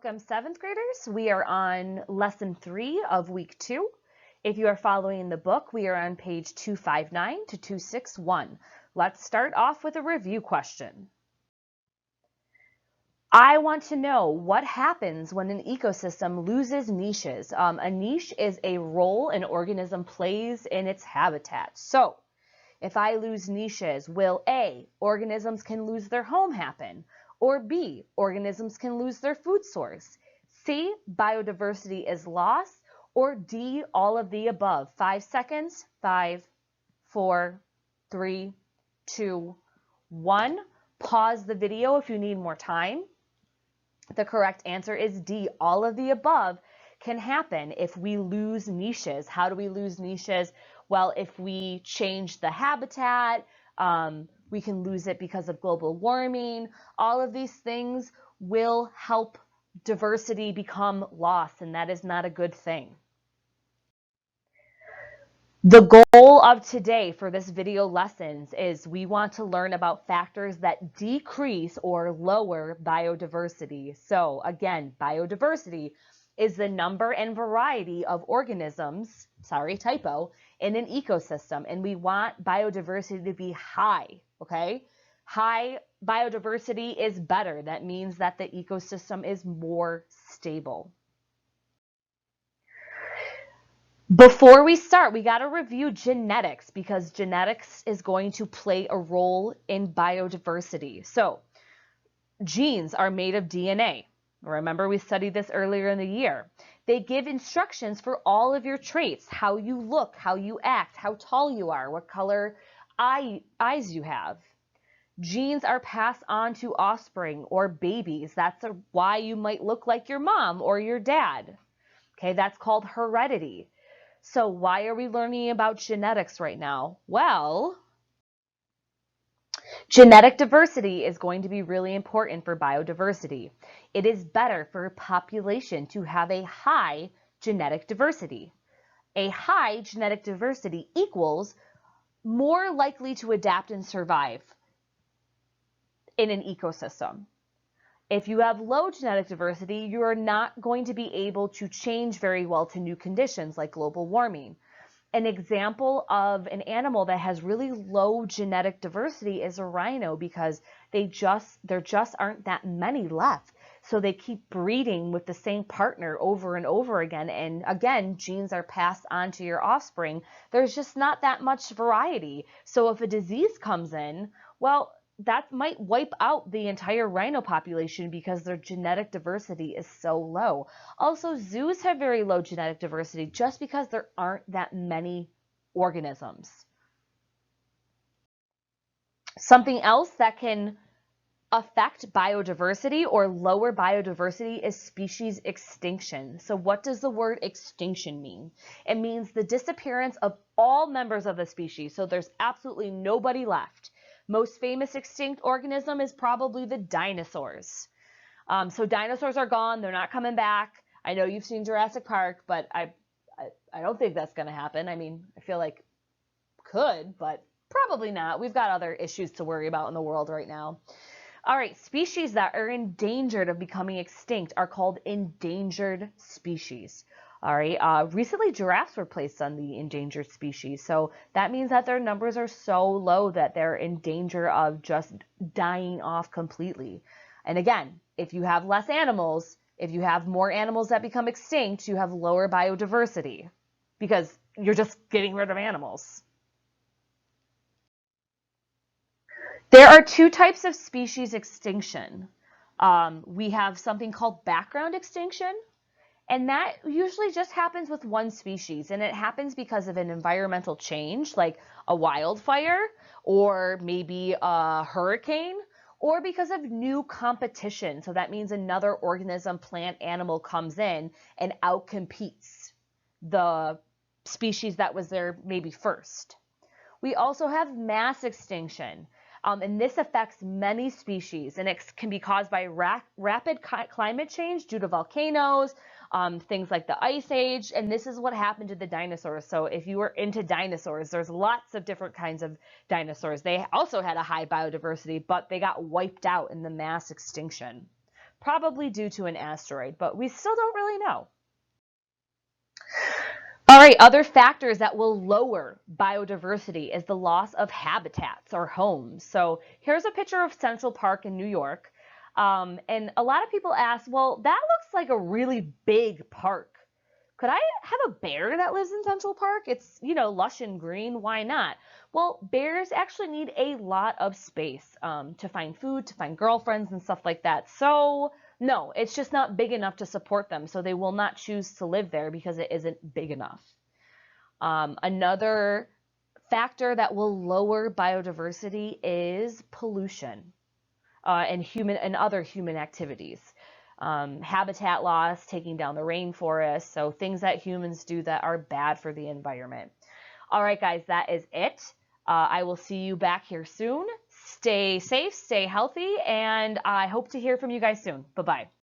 Welcome, 7th graders. We are on lesson 3 of week 2. If you are following the book, we are on page 259 to 261. Let's start off with a review question. I want to know what happens when an ecosystem loses niches. A niche is a role an organism plays in its habitat. So, if I lose niches, will A, organisms can lose their home happen? Or B, organisms can lose their food source? C, biodiversity is lost? Or D, all of the above? 5 seconds. 5, 4, 3, 2, 1. Pause the video if you need more time. The correct answer is D, all of the above can happen if we lose niches. How do we lose niches? Well, if we change the habitat, we can lose it because of global warming. All of these things will help diversity become lost, and that is not a good thing. The goal of today for this video lessons is we want to learn about factors that decrease or lower biodiversity. So again, biodiversity is the number and variety of organisms, sorry, typo, in an ecosystem. And we want biodiversity to be high, okay? High biodiversity is better. That means that the ecosystem is more stable. Before we start, we got to review genetics because genetics is going to play a role in biodiversity. So, genes are made of DNA. Remember, we studied this earlier in the year. They give instructions for all of your traits, how you look, how you act, how tall you are, what color eyes you have. Genes are passed on to offspring or babies. That's why you might look like your mom or your dad. Okay, that's called heredity. So why are we learning about genetics right now? Well, genetic diversity is going to be really important for biodiversity. It is better for a population to have a high genetic diversity. A high genetic diversity equals more likely to adapt and survive in an ecosystem. If you have low genetic diversity, you are not going to be able to change very well to new conditions like global warming. An example of an animal that has really low genetic diversity is a rhino because there just aren't that many left. So they keep breeding with the same partner over and over again. And again, genes are passed on to your offspring. There's just not that much variety. So if a disease comes in, well, that might wipe out the entire rhino population because their genetic diversity is so low. Also, zoos have very low genetic diversity just because there aren't that many organisms. Something else that can affect biodiversity or lower biodiversity is species extinction. So what does the word extinction mean? It means the disappearance of all members of the species. So there's absolutely nobody left. Most famous extinct organism is probably the dinosaurs. So dinosaurs are gone. They're not coming back. I know you've seen Jurassic Park, but I don't think that's going to happen. I mean, I feel like could, but probably not. We've got other issues to worry about in the world right now. All right, species that are endangered of becoming extinct are called endangered species. All right, recently giraffes were placed on the endangered species. So that means that their numbers are so low that they're in danger of just dying off completely. And again, if you have less animals, if you have more animals that become extinct, you have lower biodiversity because you're just getting rid of animals. There are two types of species extinction. We have something called background extinction. And that usually just happens with one species, and it happens because of an environmental change, like a wildfire, or maybe a hurricane, or because of new competition. So that means another organism, plant, animal comes in and outcompetes the species that was there maybe first. We also have mass extinction. And this affects many species, and it can be caused by rapid climate change due to volcanoes, things like the Ice Age, and this is what happened to the dinosaurs. So if you were into dinosaurs, there's lots of different kinds of dinosaurs. They also had a high biodiversity, but they got wiped out in the mass extinction probably due to an asteroid, but we still don't really know. All right, other factors that will lower biodiversity is the loss of habitats or homes. So here's a picture of Central Park in New York. And a lot of people ask, well, that looks like a really big park. Could I have a bear that lives in Central Park? It's, lush and green. Why not? Well, bears actually need a lot of space to find food, to find girlfriends and stuff like that. So no, it's just not big enough to support them. So they will not choose to live there because it isn't big enough. Another factor that will lower biodiversity is pollution and other human activities. Habitat loss, taking down the rainforest, so things that humans do that are bad for the environment. All right, guys, that is it. I will see you back here soon. Stay safe, stay healthy, and I hope to hear from you guys soon. Bye-bye.